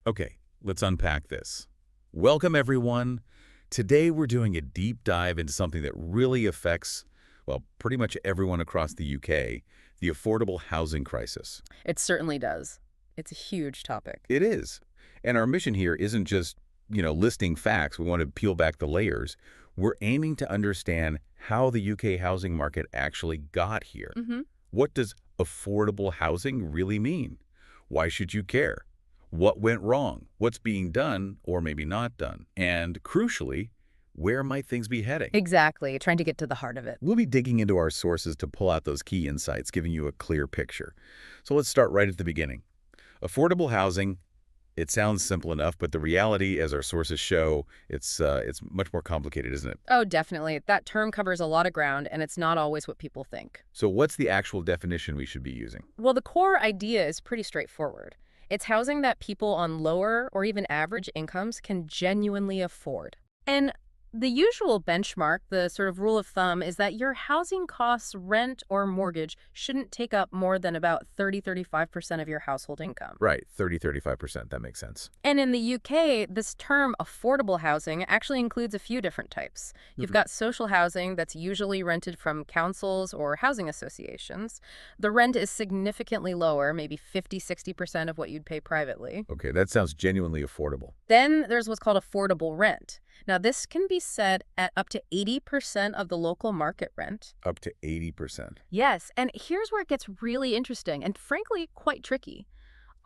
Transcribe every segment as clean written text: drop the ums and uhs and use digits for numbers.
Okay, let's unpack this. Welcome, everyone. Today, we're doing a deep dive into something that really affects, well, pretty much everyone across the UK, the affordable housing crisis. It certainly does. It's a huge topic. It is. And our mission here isn't just, listing facts. We want to peel back the layers. We're aiming to understand how the UK housing market actually got here. hmm What does affordable housing really mean? Why should you care? What went wrong? What's being done or maybe not done? And crucially, where might things be heading? Exactly. Trying to get to the heart of it. We'll be digging into our sources to pull out those key insights, giving you a clear picture. So let's start right at the beginning. Affordable housing, it sounds simple enough, but the reality, as our sources show, it's much more complicated, isn't it? Oh, definitely. That term covers a lot of ground, and it's not always what people think. So what's the actual definition we should be using? Well, the core idea is pretty straightforward. It's housing that people on lower or even average incomes can genuinely afford. And the usual benchmark, the sort of rule of thumb, is that your housing costs, rent or mortgage, shouldn't take up more than about 35% of your household income. Right, 35%. That makes sense. And in the UK, this term affordable housing actually includes a few different types. You've got social housing that's usually rented from councils or housing associations. The rent is significantly lower, maybe 50–60% of what you'd pay privately. Okay, that sounds genuinely affordable. Then there's what's called affordable rent. Now, this can be set at up to 80% of the local market rent. Up to 80%. Yes, and here's where it gets really interesting and frankly quite tricky.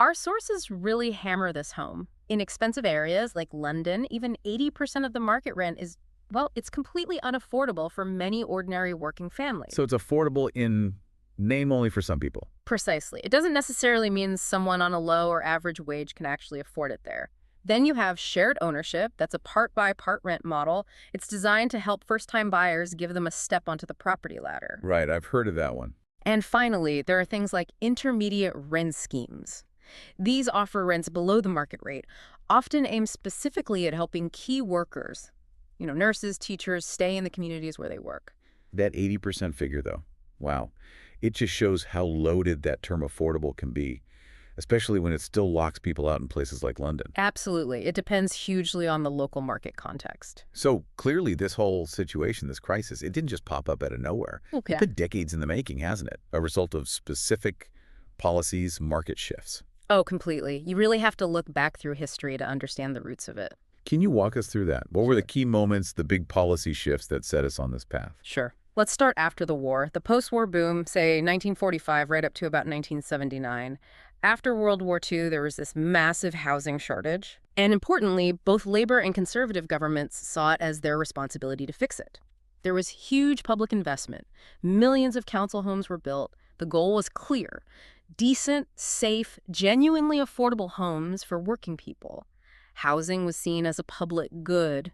Our sources really hammer this home. In expensive areas like London, even 80% of the market rent is, well, it's completely unaffordable for many ordinary working families. So it's affordable in name only for some people. Precisely. It doesn't necessarily mean someone on a low or average wage can actually afford it there. Then you have shared ownership. That's a part-by-part rent model. It's designed to help first-time buyers, give them a step onto the property ladder. Right, I've heard of that one. And finally, there are things like intermediate rent schemes. These offer rents below the market rate, often aimed specifically at helping key workers, nurses, teachers, stay in the communities where they work. That 80% figure, though, wow. It just shows how loaded that term affordable can be, especially when it still locks people out in places like London. Absolutely. It depends hugely on the local market context. So clearly this whole situation, this crisis, it didn't just pop up out of nowhere. Okay. It's been decades in the making, hasn't it? A result of specific policies, market shifts. Oh, completely. You really have to look back through history to understand the roots of it. Can you walk us through that? What were the key moments, the big policy shifts that set us on this path? Sure. Let's start after the war. The post-war boom, say 1945 right up to about 1979. After World War II, there was this massive housing shortage. And importantly, both Labor and conservative governments saw it as their responsibility to fix it. There was huge public investment. Millions of council homes were built. The goal was clear: decent, safe, genuinely affordable homes for working people. Housing was seen as a public good,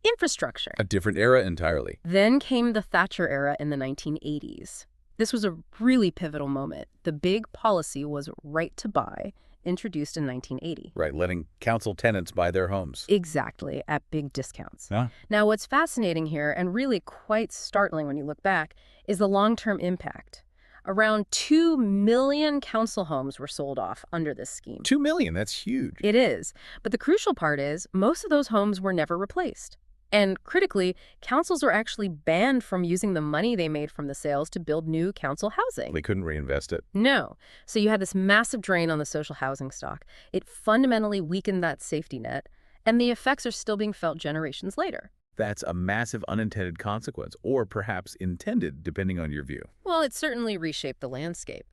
infrastructure. A different era entirely. Then came the Thatcher era in the 1980s. This was a really pivotal moment. The big policy was right to buy, introduced in 1980. Right, letting council tenants buy their homes. Exactly, at big discounts. Yeah. Now, what's fascinating here, and really quite startling when you look back, is the long-term impact. Around 2 million council homes were sold off under this scheme. 2 million, that's huge. It is. But the crucial part is most of those homes were never replaced. And critically, councils were actually banned from using the money they made from the sales to build new council housing. They couldn't reinvest it. No. So you had this massive drain on the social housing stock. It fundamentally weakened that safety net, and the effects are still being felt generations later. That's a massive unintended consequence, or perhaps intended, depending on your view. Well, it certainly reshaped the landscape.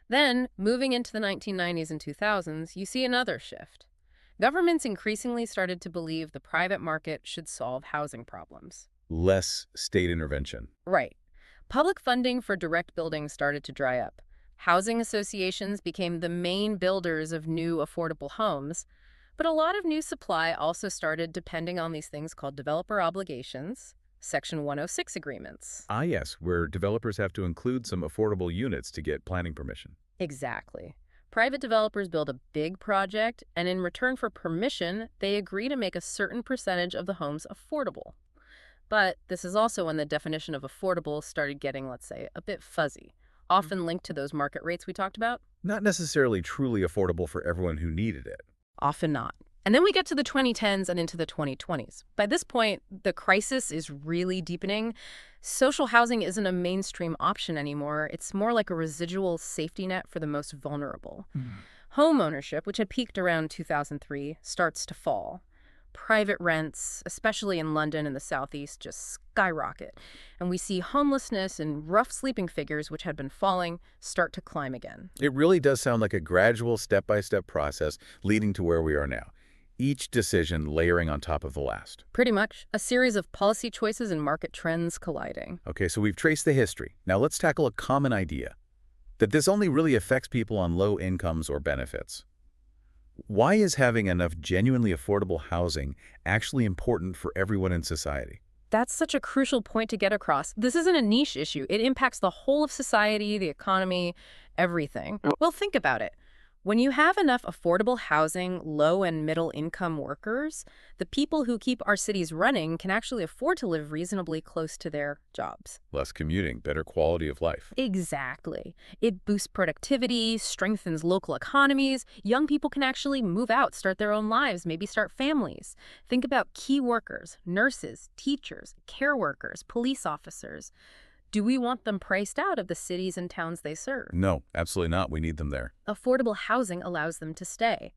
Then, moving into the 1990s and 2000s, you see another shift. Governments increasingly started to believe the private market should solve housing problems. Less state intervention. Right. Public funding for direct building started to dry up. Housing associations became the main builders of new affordable homes, but a lot of new supply also started depending on these things called developer obligations, Section 106 agreements. Ah, yes, where developers have to include some affordable units to get planning permission. Exactly. Private developers build a big project, and in return for permission, they agree to make a certain percentage of the homes affordable. But this is also when the definition of affordable started getting, let's say, a bit fuzzy, often linked to those market rates we talked about. Not necessarily truly affordable for everyone who needed it. Often not. And then we get to the 2010s and into the 2020s. By this point, the crisis is really deepening. Social housing isn't a mainstream option anymore. It's more like a residual safety net for the most vulnerable. Home ownership, which had peaked around 2003, starts to fall. Private rents, especially in London and the Southeast, just skyrocket. And we see homelessness and rough sleeping figures, which had been falling, start to climb again. It really does sound like a gradual, step-by-step process leading to where we are now. Each decision layering on top of the last. Pretty much. A series of policy choices and market trends colliding. Okay, so we've traced the history. Now let's tackle a common idea, that this only really affects people on low incomes or benefits. Why is having enough genuinely affordable housing actually important for everyone in society? That's such a crucial point to get across. This isn't a niche issue. It impacts the whole of society, the economy, everything. Well, think about it. When you have enough affordable housing, low and middle income workers, the people who keep our cities running can actually afford to live reasonably close to their jobs. Less commuting, better quality of life. Exactly. It boosts productivity, strengthens local economies. Young people can actually move out, start their own lives, maybe start families. Think about key workers, nurses, teachers, care workers, police officers. Do we want them priced out of the cities and towns they serve? No, absolutely not. We need them there. Affordable housing allows them to stay.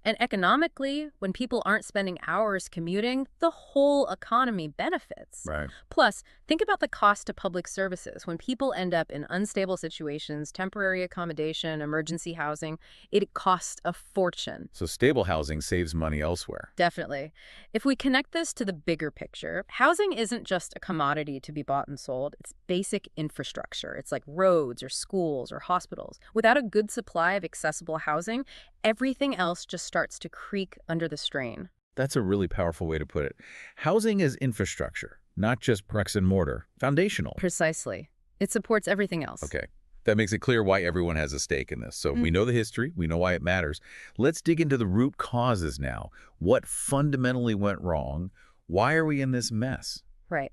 And economically, when people aren't spending hours commuting, the whole economy benefits. Right. Plus, think about the cost to public services. When people end up in unstable situations, temporary accommodation, emergency housing, it costs a fortune. So stable housing saves money elsewhere. Definitely. If we connect this to the bigger picture, housing isn't just a commodity to be bought and sold. It's basic infrastructure. It's like roads or schools or hospitals. Without a good supply of accessible housing, everything else just starts to creak under the strain. That's a really powerful way to put it. Housing is infrastructure, not just bricks and mortar. Foundational. Precisely. It supports everything else. Okay. That makes it clear why everyone has a stake in this. So we know the history. We know why it matters. Let's dig into the root causes now. What fundamentally went wrong? Why are we in this mess? Right.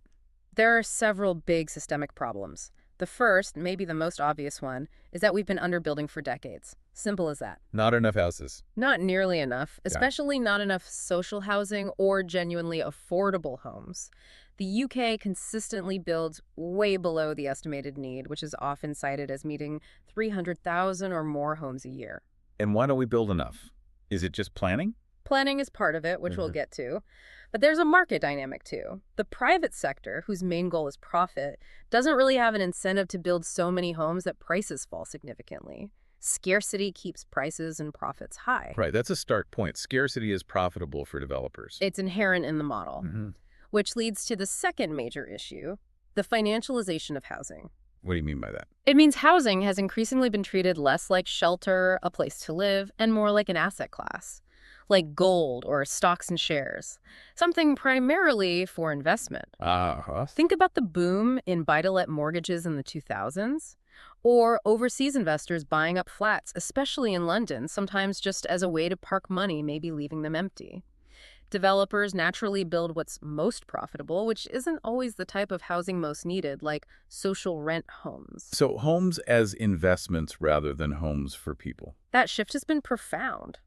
There are several big systemic problems. The first, maybe the most obvious one, is that we've been underbuilding for decades. Simple as that. Not enough houses. Not nearly enough, especially not enough social housing or genuinely affordable homes. The UK consistently builds way below the estimated need, which is often cited as meeting 300,000 or more homes a year. And why don't we build enough? Is it just planning? Planning is part of it, which we'll get to. But there's a market dynamic, too. The private sector, whose main goal is profit, doesn't really have an incentive to build so many homes that prices fall significantly. Scarcity keeps prices and profits high. Right, that's a stark point. Scarcity is profitable for developers. It's inherent in the model, which leads to the second major issue, the financialization of housing. What do you mean by that? It means housing has increasingly been treated less like shelter, a place to live, and more like an asset class, like gold or stocks and shares, something primarily for investment. Think about the boom in buy-to-let mortgages in the 2000s, or overseas investors buying up flats, especially in London, sometimes just as a way to park money, maybe leaving them empty. Developers naturally build what's most profitable, which isn't always the type of housing most needed, like social rent homes. So homes as investments rather than homes for people. That shift has been profound.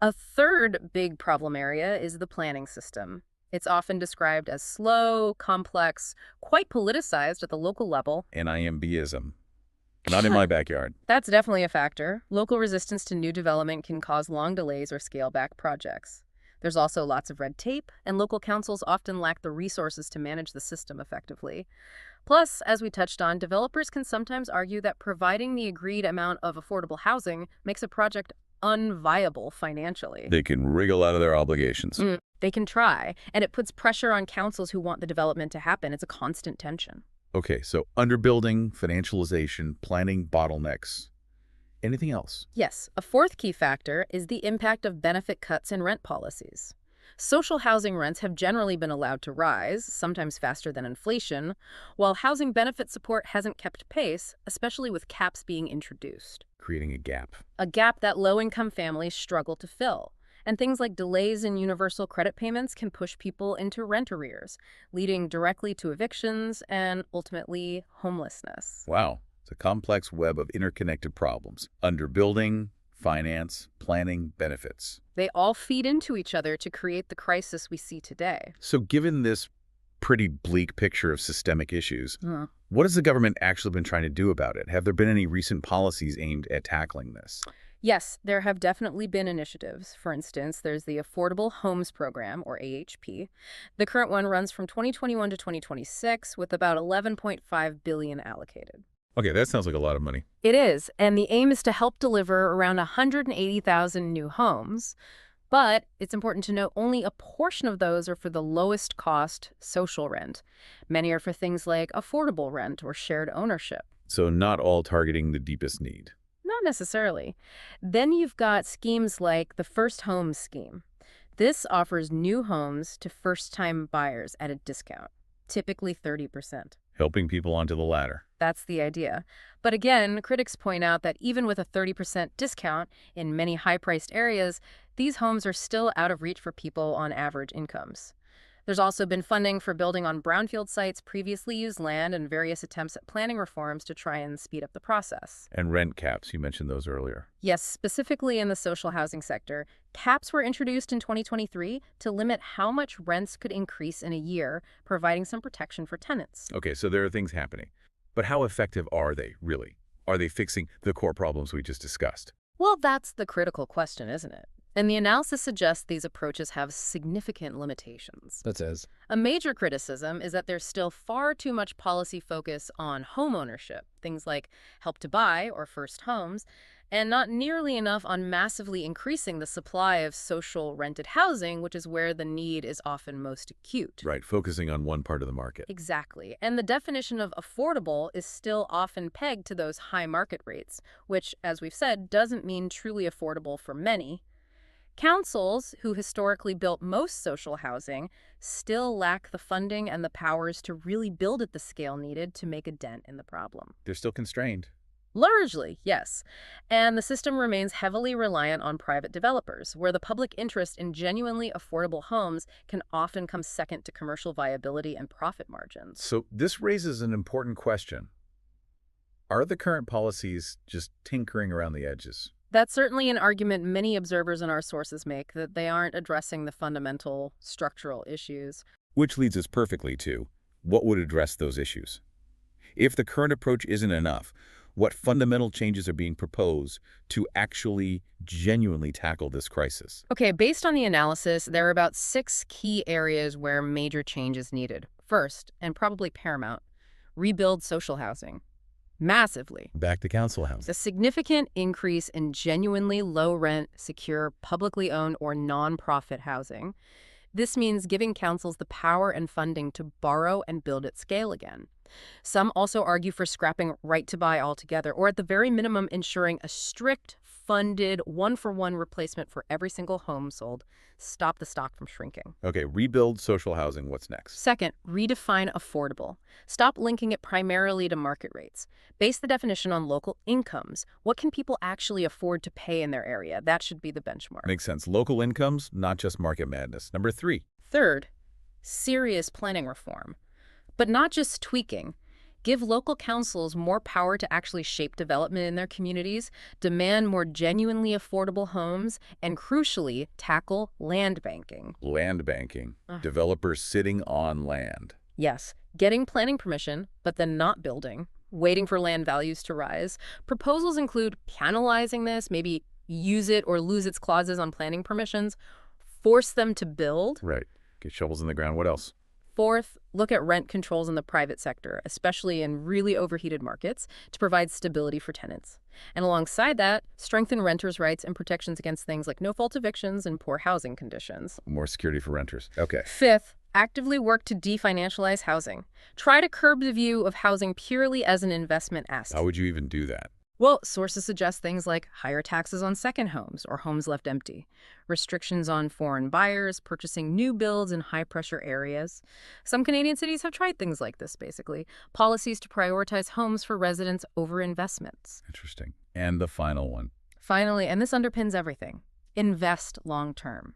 A third big problem area is the planning system. It's often described as slow, complex, quite politicized at the local level. NIMBism. Not in my backyard. That's definitely a factor. Local resistance to new development can cause long delays or scale back projects. There's also lots of red tape, and local councils often lack the resources to manage the system effectively. Plus, as we touched on, developers can sometimes argue that providing the agreed amount of affordable housing makes a project unviable financially. They can wriggle out of their obligations. They can try, and it puts pressure on councils who want the development to happen. It's a constant tension. Okay, so underbuilding, financialization, planning bottlenecks. Anything else? Yes, a fourth key factor is the impact of benefit cuts and rent policies. Social housing rents have generally been allowed to rise, sometimes faster than inflation, while housing benefit support hasn't kept pace, especially with caps being introduced. Creating a gap. A gap that low-income families struggle to fill. And things like delays in universal credit payments can push people into rent arrears, leading directly to evictions and, ultimately, homelessness. Wow. It's a complex web of interconnected problems. Underbuilding, finance, planning, benefits. They all feed into each other to create the crisis we see today. So given this pretty bleak picture of systemic issues, Huh. what has the government actually been trying to do about it? Have there been any recent policies aimed at tackling this? Yes, there have definitely been initiatives. For instance, there's the Affordable Homes Program, or AHP. The current one runs from 2021 to 2026 with about $11.5 billion allocated. Okay, that sounds like a lot of money. It is, and the aim is to help deliver around 180,000 new homes. But it's important to note only a portion of those are for the lowest cost social rent. Many are for things like affordable rent or shared ownership. So not all targeting the deepest need. Not necessarily. Then you've got schemes like the First Home Scheme. This offers new homes to first-time buyers at a discount, typically 30%. Helping people onto the ladder. That's the idea. But again, critics point out that even with a 30% discount in many high-priced areas, these homes are still out of reach for people on average incomes. There's also been funding for building on brownfield sites, previously used land, and various attempts at planning reforms to try and speed up the process. And rent caps, you mentioned those earlier. Yes, specifically in the social housing sector, caps were introduced in 2023 to limit how much rents could increase in a year, providing some protection for tenants. Okay, so there are things happening. But how effective are they, really? Are they fixing the core problems we just discussed? Well, that's the critical question, isn't it? And the analysis suggests these approaches have significant limitations. That says. A major criticism is that there's still far too much policy focus on homeownership, things like Help to Buy or first homes, and not nearly enough on massively increasing the supply of social rented housing, which is where the need is often most acute. Right, focusing on one part of the market. Exactly. And the definition of affordable is still often pegged to those high market rates, which, as we've said, doesn't mean truly affordable for many. Councils, who historically built most social housing, still lack the funding and the powers to really build at the scale needed to make a dent in the problem. They're still constrained. Largely, yes. And the system remains heavily reliant on private developers, where the public interest in genuinely affordable homes can often come second to commercial viability and profit margins. So this raises an important question. Are the current policies just tinkering around the edges? That's certainly an argument many observers and our sources make, that they aren't addressing the fundamental structural issues. Which leads us perfectly to, what would address those issues? If the current approach isn't enough, what fundamental changes are being proposed to actually genuinely tackle this crisis? Okay, based on the analysis, there are about 6 key areas where major change is needed. First, and probably paramount, rebuild social housing. Massively. Back to council housing. A significant increase in genuinely low-rent, secure, publicly owned or nonprofit housing. This means giving councils the power and funding to borrow and build at scale again. Some also argue for scrapping right to buy altogether, or at the very minimum ensuring a strict, funded, one-for-one replacement for every single home sold. Stop the stock from shrinking. Okay, rebuild social housing. What's next? Second, redefine affordable. Stop linking it primarily to market rates. Base the definition on local incomes. What can people actually afford to pay in their area? That should be the benchmark. Makes sense. Local incomes, not just market madness. Number 3. Third, serious planning reform. But not just tweaking. Give local councils more power to actually shape development in their communities, demand more genuinely affordable homes, and crucially, tackle land banking. Land banking. Developers sitting on land. Yes, getting planning permission, but then not building, waiting for land values to rise. Proposals include penalizing this, maybe use it or lose its clauses on planning permissions, force them to build. Right. Get shovels in the ground. What else? Fourth, look at rent controls in the private sector, especially in really overheated markets, to provide stability for tenants. And alongside that, strengthen renters' rights and protections against things like no-fault evictions and poor housing conditions. More security for renters. Okay. Fifth, actively work to definancialize housing. Try to curb the view of housing purely as an investment asset. How would you even do that? Well, sources suggest things like higher taxes on second homes or homes left empty, restrictions on foreign buyers purchasing new builds in high-pressure areas. Some Canadian cities have tried things like this, basically. Policies to prioritize homes for residents over investments. Interesting. And the final one. Finally, and this underpins everything, invest long-term.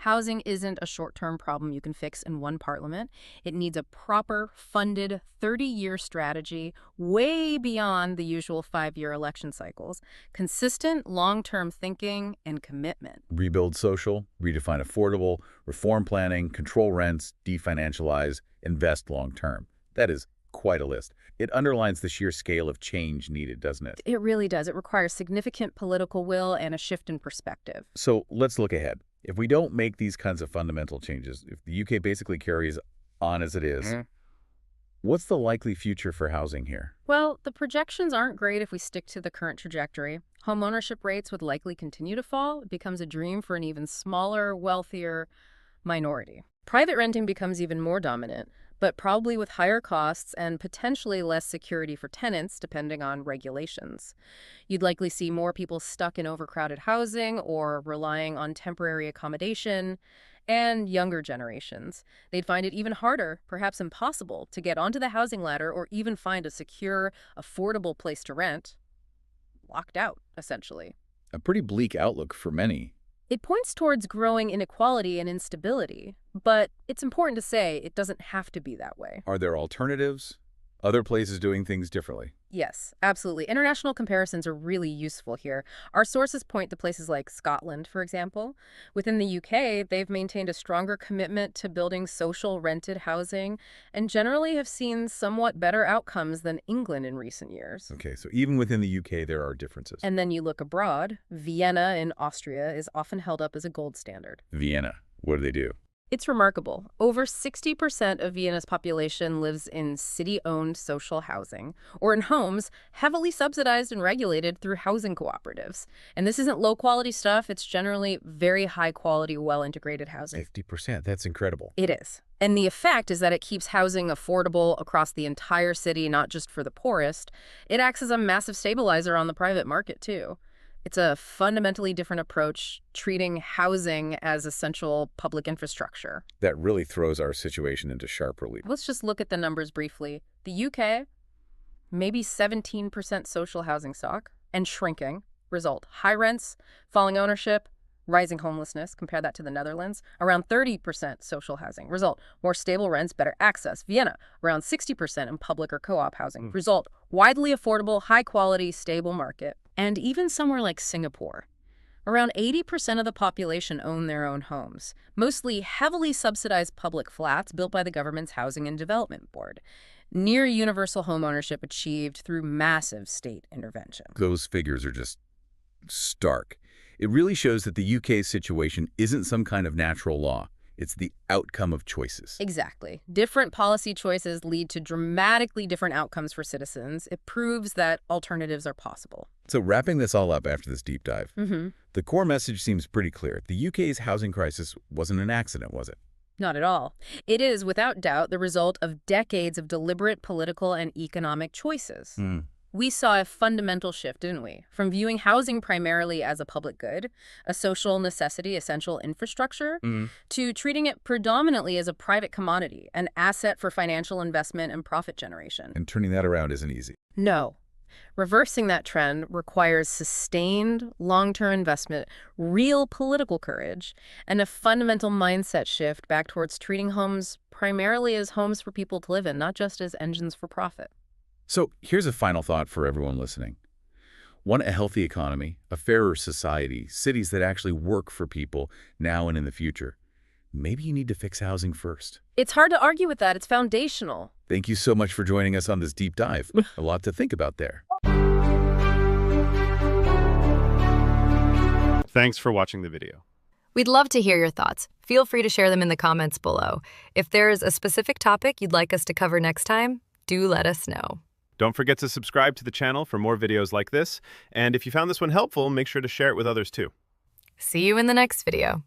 Housing isn't a short-term problem you can fix in one parliament. It needs a proper, funded, 30-year strategy way beyond the usual 5-year election cycles. Consistent, long-term thinking and commitment. Rebuild social, redefine affordable, reform planning, control rents, definancialize, invest long-term. That is quite a list. It underlines the sheer scale of change needed, doesn't it? It really does. It requires significant political will and a shift in perspective. So let's look ahead. If we don't make these kinds of fundamental changes, if the UK basically carries on as it is, what's the likely future for housing here? Well, the projections aren't great if we stick to the current trajectory. Homeownership rates would likely continue to fall. It becomes a dream for an even smaller, wealthier minority. Private renting becomes even more dominant, but probably with higher costs and potentially less security for tenants, depending on regulations. You'd likely see more people stuck in overcrowded housing or relying on temporary accommodation, and younger generations. They'd find it even harder, perhaps impossible, to get onto the housing ladder or even find a secure, affordable place to rent. Locked out, essentially. A pretty bleak outlook for many. It points towards growing inequality and instability, but it's important to say it doesn't have to be that way. Are there alternatives? Other places doing things differently? Yes, absolutely. International comparisons are really useful here. Our sources point to places like Scotland, for example. Within the UK, they've maintained a stronger commitment to building social rented housing and generally have seen somewhat better outcomes than England in recent years. Okay, so even within the UK, there are differences. And then you look abroad, Vienna in Austria is often held up as a gold standard. Vienna, what do they do? It's remarkable. Over 60% of Vienna's population lives in city-owned social housing, or in homes heavily subsidized and regulated through housing cooperatives. And this isn't low-quality stuff. It's generally very high-quality, well-integrated housing. 50%, that's incredible. It is. And the effect is that it keeps housing affordable across the entire city, not just for the poorest. It acts as a massive stabilizer on the private market, too. It's a fundamentally different approach, treating housing as essential public infrastructure. That really throws our situation into sharp relief. Let's just look at the numbers briefly. The UK, maybe 17% social housing stock, and shrinking. Result, high rents, falling ownership, rising homelessness. Compare that to the Netherlands. Around 30% social housing. Result, more stable rents, better access. Vienna, around 60% in public or co-op housing. Result, widely affordable, high-quality, stable market. And even somewhere like Singapore, around 80% of the population own their own homes, mostly heavily subsidized public flats built by the government's Housing and Development Board. Near universal homeownership achieved through massive state intervention. Those figures are just stark. It really shows that the UK's situation isn't some kind of natural law. It's the outcome of choices. Exactly. Different policy choices lead to dramatically different outcomes for citizens. It proves that alternatives are possible. So wrapping this all up after this deep dive, the core message seems pretty clear. The UK's housing crisis wasn't an accident, was it? Not at all. It is, without doubt, the result of decades of deliberate political and economic choices. We saw a fundamental shift, didn't we? From viewing housing primarily as a public good, a social necessity, essential infrastructure, to treating it predominantly as a private commodity, an asset for financial investment and profit generation. And turning that around isn't easy. No. Reversing that trend requires sustained, long-term investment, real political courage, and a fundamental mindset shift back towards treating homes primarily as homes for people to live in, not just as engines for profit. So here's a final thought for everyone listening. Want a healthy economy, a fairer society, cities that actually work for people now and in the future? Maybe you need to fix housing first. It's hard to argue with that. It's foundational. Thank you so much for joining us on this deep dive. A lot to think about there. Thanks for watching the video. We'd love to hear your thoughts. Feel free to share them in the comments below. If there's a specific topic you'd like us to cover next time, do let us know. Don't forget to subscribe to the channel for more videos like this. And if you found this one helpful, make sure to share it with others too. See you in the next video.